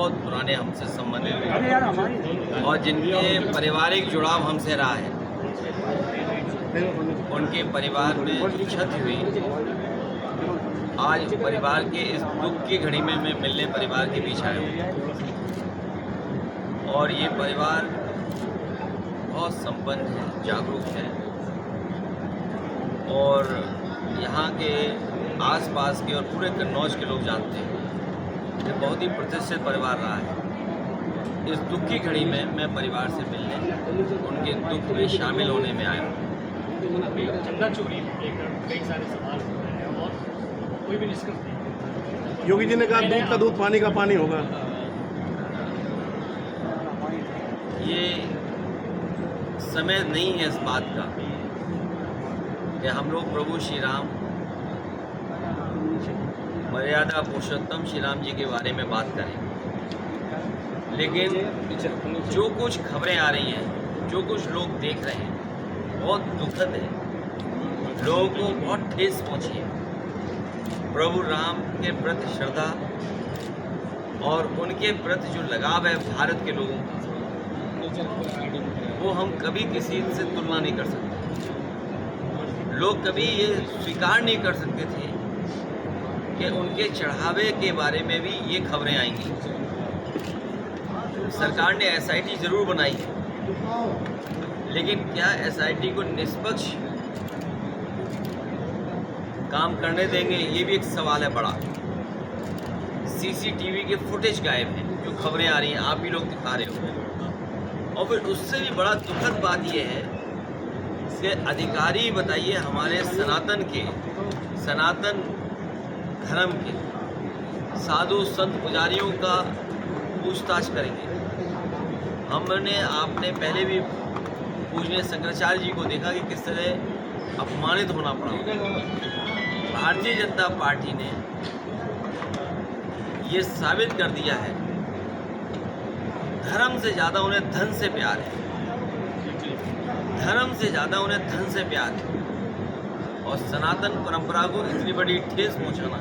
बहुत पुराने हमसे संबंधित हैं और जिनके पारिवारिक जुड़ाव हमसे रहा है, उनके परिवार में क्षति हुई। आज परिवार के इस दुख की घड़ी में मैं मिलने परिवार के बीच आया हूँ और ये परिवार बहुत संपन्न है, जागरूक है और यहाँ के आसपास के और पूरे कन्नौज के लोग जानते हैं। ये बहुत ही प्रतिष्ठित परिवार रहा है। इस दुख की घड़ी में मैं परिवार से मिलने, उनके दुख में शामिल होने में आया हूँ। चंदा चोरी लेकर कई सारे सवाल हो रहे हैं और कोई भी निष्कर्ष नहीं। योगी जी ने कहा दूध का दूध पानी का पानी होगा। ये समय नहीं है इस बात का कि हम लोग प्रभु श्री राम, मर्यादा पुरुषोत्तम श्री राम जी के बारे में बात करें, लेकिन जो कुछ खबरें आ रही हैं, जो कुछ लोग देख रहे हैं, बहुत दुखद है। लोगों को बहुत ठेस पहुंची है। प्रभु राम के प्रति श्रद्धा और उनके प्रति जो लगाव है भारत के लोगों का, वो हम कभी किसी से तुलना नहीं कर सकते। लोग कभी ये स्वीकार नहीं कर सकते थे कि उनके चढ़ावे के बारे में भी ये खबरें आएंगी। सरकार ने SIT जरूर बनाई है, लेकिन क्या SIT को निष्पक्ष काम करने देंगे, ये भी एक सवाल है बड़ा। CCTV के फुटेज गायब हैं, जो खबरें आ रही हैं आप भी लोग दिखा रहे हो। और फिर उससे भी बड़ा दुखद बात यह है कि अधिकारी बताइए हमारे सनातन धर्म के साधु संत पुजारियों का पूछताछ करेंगे। आपने पहले भी पूजनीय शंकराचार्य जी को देखा कि किस तरह अपमानित होना पड़ा। भारतीय जनता पार्टी ने ये साबित कर दिया है, धर्म से ज़्यादा उन्हें धन से प्यार है। धर्म से ज़्यादा उन्हें धन से प्यार है और सनातन परंपरा को इतनी बड़ी ठेस पहुंचाना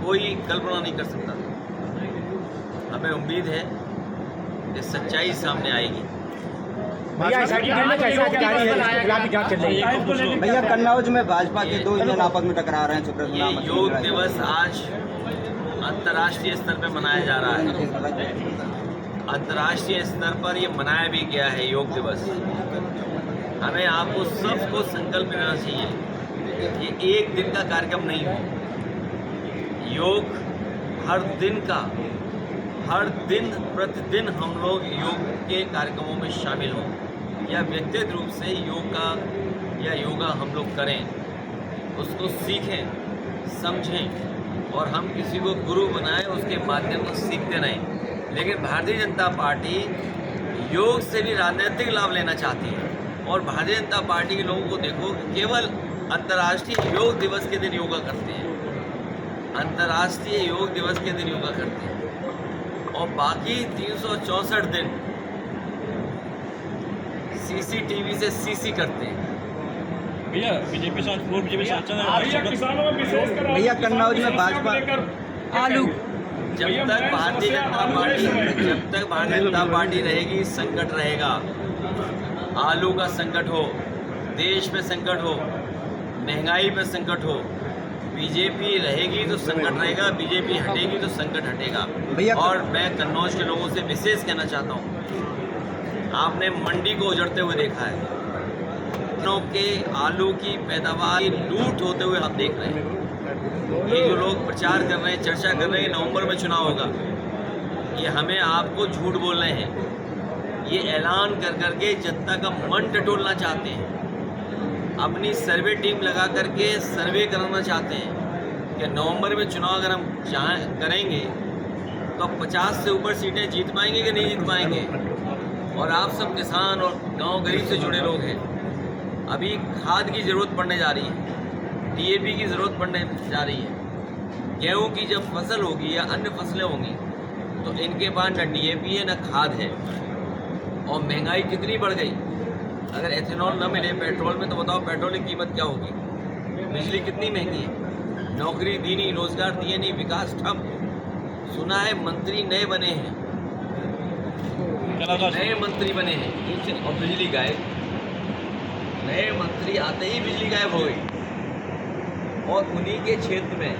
कोई कल्पना नहीं कर सकता। हमें उम्मीद है कि सच्चाई सामने आएगी। भैया कन्नौज में भाजपा के दो इंजन आपस में टकरा रहे हैं। ये योग दिवस आज अंतर्राष्ट्रीय स्तर पर मनाया जा रहा है। अंतर्राष्ट्रीय स्तर पर ये मनाया भी गया है योग दिवस। हमें आपको सबको संकल्प लेना चाहिए, ये एक दिन का कार्यक्रम नहीं है। योग हर दिन प्रतिदिन हम लोग योग के कार्यक्रमों में शामिल हों या व्यक्तिगत रूप से योगा हम लोग करें, उसको सीखें, समझें और हम किसी को गुरु बनाएं, उसके माध्यम से सीखते रहें। लेकिन भारतीय जनता पार्टी योग से भी राजनीतिक लाभ लेना चाहती है और भारतीय जनता पार्टी के लोगों को देखो केवल अंतर्राष्ट्रीय योग दिवस के दिन योगा करते हैं, अंतर्राष्ट्रीय योग दिवस के दिन योगा करते हैं और बाकी 364 दिन CCTV से CC करते हैं। भैया बीजेपी भैया कन्नौज में भाजपा आलू जब तक भारतीय जनता पार्टी रहेगी संकट रहेगा। आलू का संकट हो, देश पे संकट हो, महंगाई पे संकट हो, बीजेपी रहेगी तो संकट रहेगा, बीजेपी हटेगी तो संकट हटेगा। और मैं कन्नौज के लोगों से विशेष कहना चाहता हूँ, आपने मंडी को उजड़ते हुए देखा है, के आलू की पैदावार लूट होते हुए हम देख रहे हैं। ये जो लोग प्रचार कर रहे हैं, चर्चा कर रहे हैं नवंबर में चुनाव होगा, ये हमें आपको झूठ बोल रहे हैं। ये ऐलान कर करके जनता का मन टटोलना चाहते हैं, अपनी सर्वे टीम लगा करके सर्वे कराना चाहते हैं कि नवंबर में चुनाव अगर हम करेंगे तो 50 से ऊपर सीटें जीत पाएंगे कि नहीं जीत पाएंगे। और आप सब किसान और गांव गरीब से जुड़े लोग हैं, अभी खाद की ज़रूरत पड़ने जा रही है, DAP की ज़रूरत पड़ने जा रही है। गेहूं की जब फसल होगी या अन्य फसलें होंगी तो इनके पास न DAP है न खाद है। और महंगाई कितनी बढ़ गई, अगर एथेनॉल न मिले पेट्रोल में तो बताओ पेट्रोल की कीमत क्या होगी। बिजली कितनी महंगी है, नौकरी दी नहीं, रोजगार दिए नहीं, विकास ठप। सुना है मंत्री नए बने हैं, नए मंत्री बने हैं और बिजली गायब। नए मंत्री आते ही बिजली गायब हो गई। और उन्हीं के क्षेत्र में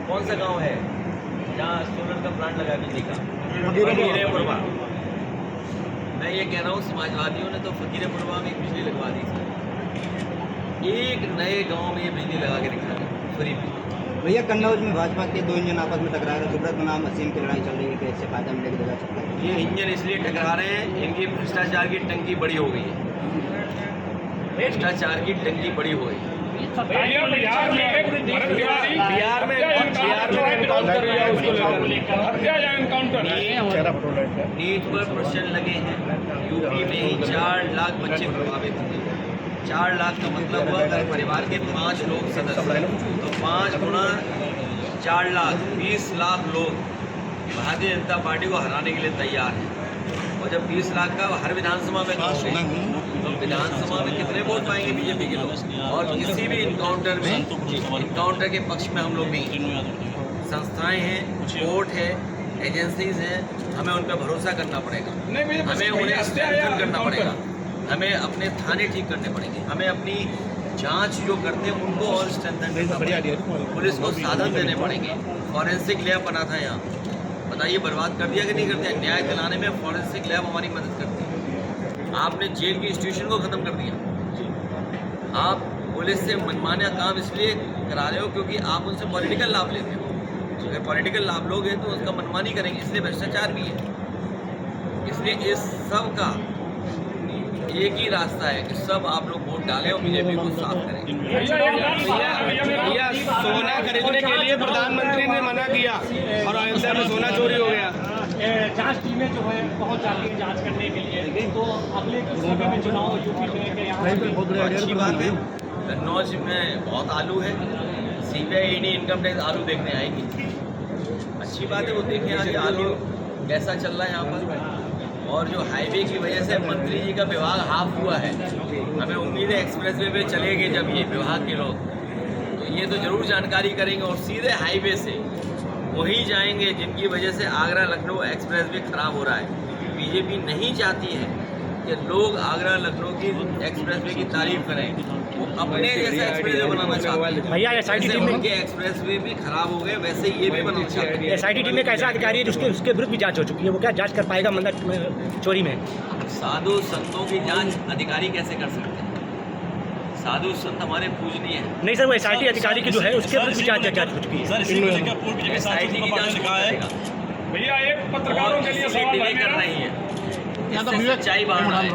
कौन सा गांव है जहाँ सोलर का प्लांट लगा बिजली का? फकीरपुरवा। मैं ये कह रहा हूँ समाजवादियों ने तो फकीरपुरवा में बिजली लगवा दी थी। एक नए गांव में ये बिजली लगा के दिखा दी फ्री में। भैया कन्नौज में भाजपा के दो इंजन आपस में टकरा रहे हैं, सुब्रत बनाम असीम की लड़ाई चल रही है, कैसे फायदा मिलेगा जा सकता है? ये इंजन इसलिए टकरा रहे हैं, इनकी भ्रष्टाचार की टंकी बड़ी हो गई है। भ्रष्टाचार की टंकी बड़ी हो गई। बिहार में नीट पर प्रश्न लगे हैं। यूपी में ही 4 लाख बच्चे प्रभावित हुए। 4 लाख का मतलब हुआ अगर परिवार के 5 लोग सदस्य तो 5 गुना 4 लाख 20 लाख लोग भारतीय जनता पार्टी को हराने के लिए तैयार हैं। और जब 20 लाख का हर विधानसभा में होंगे तो विधानसभा में कितने वोट पाएंगे बीजेपी के लोग? और किसी भी इनकाउंटर के पक्ष में हम लोग नहीं। संस्थाएं हैं, कोर्ट है, एजेंसीज हैं, हमें उन पर भरोसा करना पड़ेगा, हमें उन्हें स्ट्रेंथन करना पड़ेगा, हमें अपने थाने ठीक करने पड़ेंगे, हमें अपनी जांच जो करते हैं उनको और स्ट्रेंथन करना पड़ेगा, पुलिस को साधन देने पड़ेंगे। फॉरेंसिक लैब बना था यहाँ, बताइए बर्बाद कर दिया कि नहीं कर दिया? न्याय दिलाने में फॉरेंसिक लैब हमारी मदद करती है। आपने जेल की इंस्टीट्यूशन को ख़त्म कर दिया। आप पुलिस से मनमाना काम इसलिए करा रहे हो क्योंकि आप उनसे पॉलिटिकल लाभ लेते हो। अगर पॉलिटिकल लाभ लोग हैं तो उसका मनमानी करेंगे, इसलिए भ्रष्टाचार भी है। इसलिए इस सब का एक ही रास्ता है कि सब आप लोग वोट डालें और बीजेपी को साफ करें। सोना खरीदने के लिए प्रधानमंत्री ने मना किया और अयोध्या में सोना चोरी हो गया। जांच टीमें जो है पहुंच जाती है जांच करने के लिए, तो अगले कुछ समय में चुनाव यूपी में यहाँ अच्छी बात है। कन्नौज में बहुत आलू है, सीबीआई ईडी इनकम टैक्स आलू देखने आएगी। अच्छी बात है, वो देखें आज आलू कैसा चल रहा है यहाँ पर। और जो हाईवे की वजह से मंत्री जी का विभाग हाफ हुआ है, हमें उम्मीद है एक्सप्रेसवे पे चलेंगे जब ये विभाग के लोग, तो ये तो ज़रूर जानकारी करेंगे और सीधे हाईवे से वही जाएंगे जिनकी वजह से आगरा लखनऊ एक्सप्रेसवे खराब हो रहा है। बीजेपी नहीं चाहती है कि लोग आगरा लखनऊ की एक्सप्रेसवे की तारीफ करें, वो अपने जैसा एक्सप्रेसवे बनाना चाहते हैं। भैया जैसे उनके एक्सप्रेसवे भी खराब हो गए वैसे ये भी बनाना चाहते हैं। एसआईटी टीम में कैसा अधिकारी है जिसके उसके विरुद्ध भी जांच हो चुकी है, वो क्या जांच कर पाएगा मंदिर चोरी में? साधु संतों की जांच अधिकारी कैसे कर सकते हैं? साधु संत हमारे पूजनीय हैं। नहीं सर, वो एसआईटी अधिकारी की जो है उसके विरुद्ध भी जांच हो चुकी है। एसआईटी की जांच करेगा भैया एक पत्रकारों के लिए सवाल डिले कर रही है, इससे सच्चाई बाहर आए।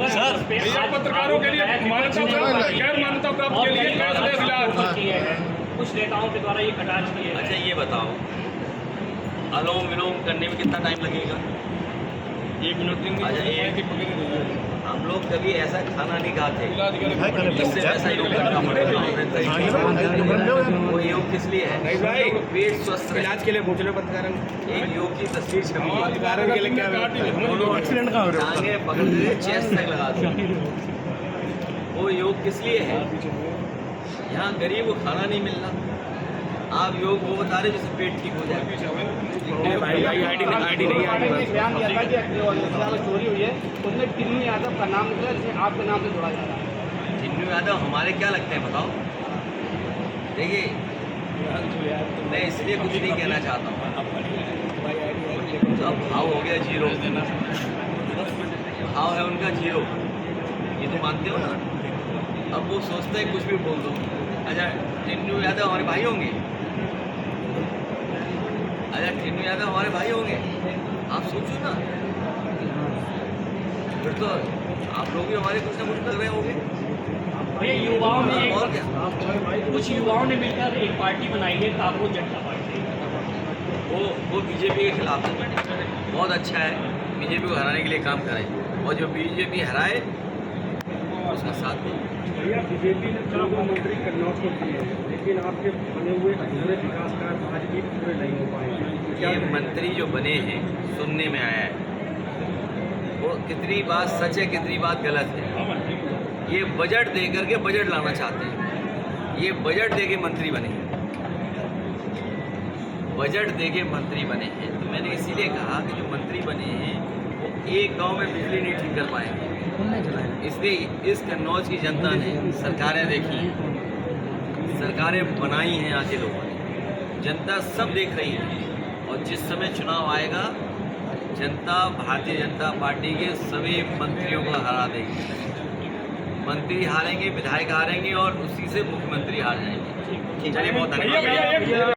सर भैया पत्रकारों के लिए मान्यता प्राप्त गैर मान्यता प्राप्त के लिए कुछ नेताओं के द्वारा ये कटाक्ष किए। अच्छा ये बताओ, अनुलोम विलोम करने में कितना टाइम लगेगा? 1 मिनट। हम लोग कभी ऐसा खाना नहीं खाते जिससे वैसा योग करना पड़ेगा। वो योग किस लिए है? पेट स्वस्थ इलाज के लिए पूछ रहे पत्रकार। एक योग की तस्वीर छपी है, के लिए क्या टांगे पकड़ के चेस्ट तक लगा दो। वो योग किस लिए है? यहाँ गरीब को खाना नहीं मिल रहा, आप योग वो बता रहे जिससे पेट ठीक हो जाए। चोरी हुई है उसमें टिन्नू यादव का नाम निकला जिसे आपके नाम से जोड़ा जा रहा है। टिन्नू यादव हमारे क्या लगते हैं बताओ? देखिए मैं इसलिए कुछ नहीं कहना चाहता हूँ। अब भाव हो गया 0, भाव है उनका 0, ये तो मानते हो ना। अब वो सोचते हैं कुछ भी बोल दो। अच्छा टिन्नू यादव हमारे भाई होंगे? अच्छा टिन्नू यादव हमारे भाई होंगे? आप सोचो ना, फिर तो आप लोग भी हमारे कुछ ना कुछ कर रहे होंगे। भैया युवाओं ने और क्या, कुछ युवाओं ने मिलकर एक पार्टी बनाई है कांग्रेस जनता पार्टी। वो बीजेपी के खिलाफ है। बहुत अच्छा है, बीजेपी को हराने के लिए काम करें और जो बीजेपी हराए उसका साथ दें। भैया बीजेपी ने 14 मंत्री कन्नौज को किए हैं, लेकिन आपके बने हुए अधूरे विकास कार्य आज भी पूरे नहीं हो पाए। ये मंत्री जो बने हैं सुनने में आया है, वो कितनी बात सच है कितनी बात गलत है। ये बजट दे करके बजट लाना चाहते हैं, ये बजट दे के मंत्री बने। बजट देके मंत्री बने हैं। तो मैंने इसीलिए कहा कि जो मंत्री बने हैं वो एक गांव में बिजली नहीं ठीक कर पाएंगे। इसलिए इस कन्नौज की जनता ने सरकारें देखी हैं, सरकारें बनाई हैं, यहाँ के लोगों ने, जनता सब देख रही है। और जिस समय चुनाव आएगा जनता भारतीय जनता पार्टी के सभी मंत्रियों को हरा देगी। मंत्री हारेंगे, विधायक हारेंगे और उसी से मुख्यमंत्री हार जाएंगे। चलिए बहुत धन्यवाद।